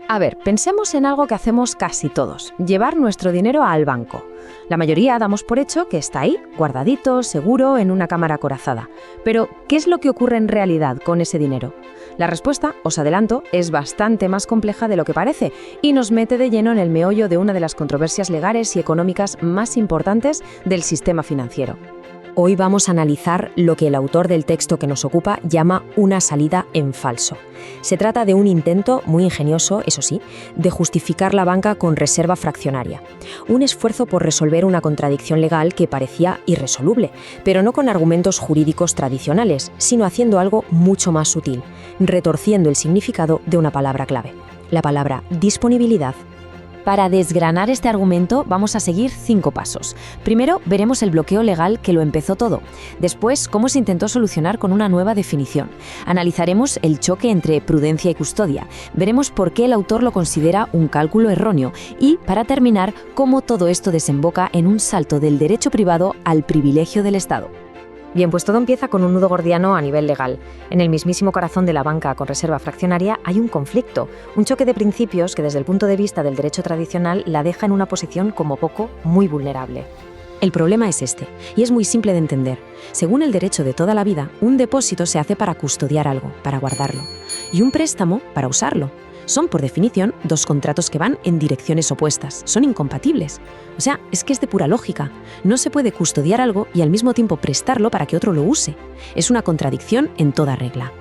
A ver, pensemos en algo que hacemos casi todos, llevar nuestro dinero al banco. La mayoría damos por hecho que está ahí, guardadito, seguro, en una cámara acorazada. Pero, ¿qué es lo que ocurre en realidad con ese dinero? La respuesta, os adelanto, es bastante más compleja de lo que parece y nos mete de lleno en el meollo de una de las controversias legales y económicas más importantes del sistema financiero. Hoy vamos a analizar lo que el autor del texto que nos ocupa llama una salida en falso. Se trata de un intento, muy ingenioso, eso sí, de justificar la banca con reserva fraccionaria. Un esfuerzo por resolver una contradicción legal que parecía irresoluble, pero no con argumentos jurídicos tradicionales, sino haciendo algo mucho más sutil, retorciendo el significado de una palabra clave, la palabra disponibilidad. Para desgranar este argumento vamos a seguir 5 pasos. Primero, veremos el bloqueo legal que lo empezó todo. Después, cómo se intentó solucionar con una nueva definición. Analizaremos el choque entre prudencia y custodia. Veremos por qué el autor lo considera un cálculo erróneo. Y, para terminar, cómo todo esto desemboca en un salto del derecho privado al privilegio del Estado. Bien, pues todo empieza con un nudo gordiano a nivel legal. En el mismísimo corazón de la banca con reserva fraccionaria hay un conflicto, un choque de principios que desde el punto de vista del derecho tradicional la deja en una posición como poco muy vulnerable. El problema es este, y es muy simple de entender. Según el derecho de toda la vida, un depósito se hace para custodiar algo, para guardarlo, y un préstamo para usarlo. Son, por definición, dos contratos que van en direcciones opuestas, son incompatibles. O sea, es que es de pura lógica. No se puede custodiar algo y al mismo tiempo prestarlo para que otro lo use. Es una contradicción en toda regla.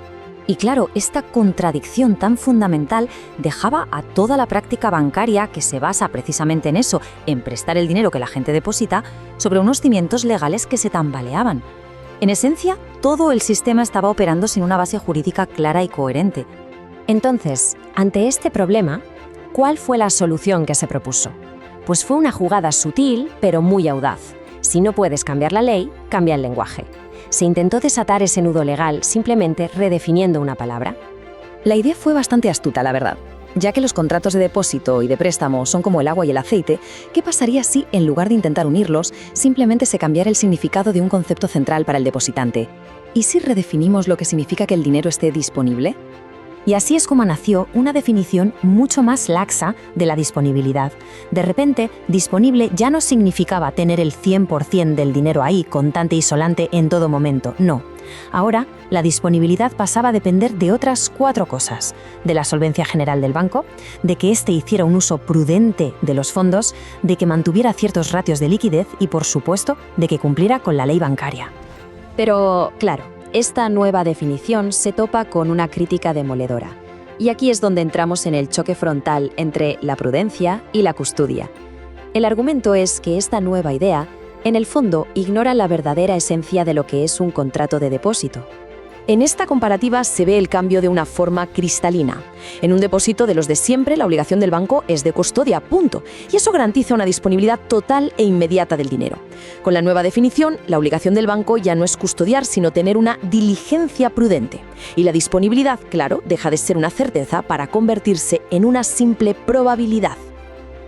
Y claro, esta contradicción tan fundamental dejaba a toda la práctica bancaria, que se basa precisamente en eso, en prestar el dinero que la gente deposita, sobre unos cimientos legales que se tambaleaban. En esencia, todo el sistema estaba operando sin una base jurídica clara y coherente. Entonces, ante este problema, ¿cuál fue la solución que se propuso? Pues fue una jugada sutil, pero muy audaz. Si no puedes cambiar la ley, cambia el lenguaje. Se intentó desatar ese nudo legal simplemente redefiniendo una palabra. La idea fue bastante astuta, la verdad. Ya que los contratos de depósito y de préstamo son como el agua y el aceite, ¿qué pasaría si, en lugar de intentar unirlos, simplemente se cambiara el significado de un concepto central para el depositante? ¿Y si redefinimos lo que significa que el dinero esté disponible? Y así es como nació una definición mucho más laxa de la disponibilidad. De repente, disponible ya no significaba tener el 100% del dinero ahí, contante y solante en todo momento, no. Ahora, la disponibilidad pasaba a depender de otras 4 cosas: de la solvencia general del banco, de que éste hiciera un uso prudente de los fondos, de que mantuviera ciertos ratios de liquidez y, por supuesto, de que cumpliera con la ley bancaria. Pero, claro, esta nueva definición se topa con una crítica demoledora. Y aquí es donde entramos en el choque frontal entre la prudencia y la custodia. El argumento es que esta nueva idea, en el fondo, ignora la verdadera esencia de lo que es un contrato de depósito. En esta comparativa se ve el cambio de una forma cristalina. En un depósito de los de siempre, la obligación del banco es de custodia, punto. Y eso garantiza una disponibilidad total e inmediata del dinero. Con la nueva definición, la obligación del banco ya no es custodiar, sino tener una diligencia prudente. Y la disponibilidad, claro, deja de ser una certeza para convertirse en una simple probabilidad.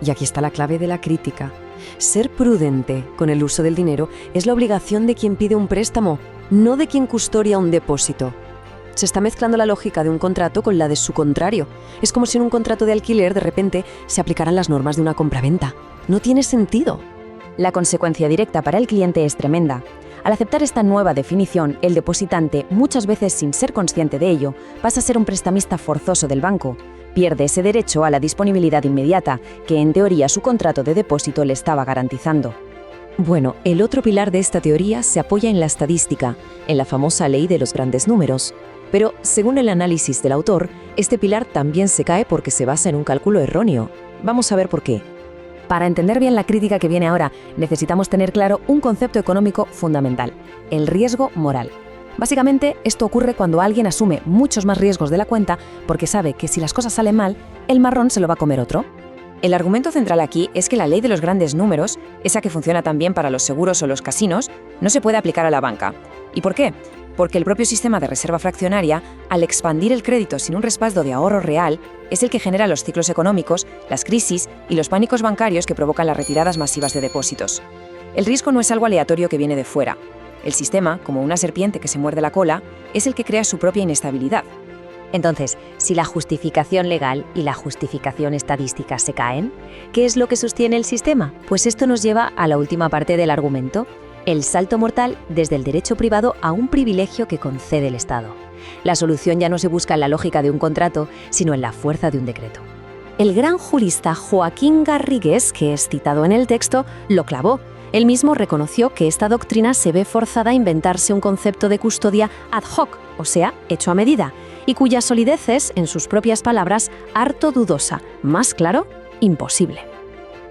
Y aquí está la clave de la crítica. Ser prudente con el uso del dinero es la obligación de quien pide un préstamo, no de quien custodia un depósito. Se está mezclando la lógica de un contrato con la de su contrario. Es como si en un contrato de alquiler de repente se aplicaran las normas de una compraventa. No tiene sentido. La consecuencia directa para el cliente es tremenda. Al aceptar esta nueva definición, el depositante, muchas veces sin ser consciente de ello, pasa a ser un prestamista forzoso del banco. Pierde ese derecho a la disponibilidad inmediata, que en teoría su contrato de depósito le estaba garantizando. Bueno, el otro pilar de esta teoría se apoya en la estadística, en la famosa ley de los grandes números. Pero, según el análisis del autor, este pilar también se cae porque se basa en un cálculo erróneo. Vamos a ver por qué. Para entender bien la crítica que viene ahora, necesitamos tener claro un concepto económico fundamental: el riesgo moral. Básicamente, esto ocurre cuando alguien asume muchos más riesgos de la cuenta porque sabe que si las cosas salen mal, el marrón se lo va a comer otro. El argumento central aquí es que la ley de los grandes números, esa que funciona también para los seguros o los casinos, no se puede aplicar a la banca. ¿Y por qué? Porque el propio sistema de reserva fraccionaria, al expandir el crédito sin un respaldo de ahorro real, es el que genera los ciclos económicos, las crisis y los pánicos bancarios que provocan las retiradas masivas de depósitos. El riesgo no es algo aleatorio que viene de fuera. El sistema, como una serpiente que se muerde la cola, es el que crea su propia inestabilidad. Entonces, si la justificación legal y la justificación estadística se caen, ¿qué es lo que sostiene el sistema? Pues esto nos lleva a la última parte del argumento, el salto mortal desde el derecho privado a un privilegio que concede el Estado. La solución ya no se busca en la lógica de un contrato, sino en la fuerza de un decreto. El gran jurista Joaquín Garrigues, que es citado en el texto, lo clavó. Él mismo reconoció que esta doctrina se ve forzada a inventarse un concepto de custodia ad hoc, o sea, hecho a medida, y cuya solidez es, en sus propias palabras, harto dudosa, más claro, imposible.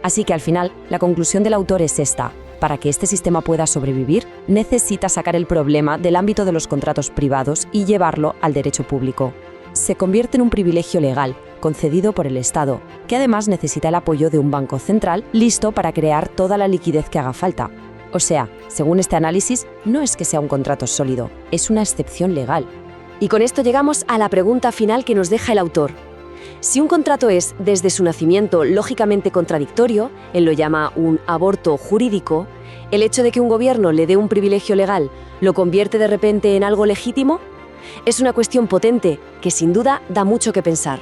Así que al final, la conclusión del autor es esta. Para que este sistema pueda sobrevivir, necesita sacar el problema del ámbito de los contratos privados y llevarlo al derecho público. Se convierte en un privilegio legal, concedido por el Estado, que además necesita el apoyo de un banco central listo para crear toda la liquidez que haga falta. O sea, según este análisis, no es que sea un contrato sólido, es una excepción legal. Y con esto llegamos a la pregunta final que nos deja el autor. Si un contrato es, desde su nacimiento, lógicamente contradictorio, él lo llama un aborto jurídico, ¿el hecho de que un gobierno le dé un privilegio legal lo convierte de repente en algo legítimo? Es una cuestión potente que sin duda da mucho que pensar.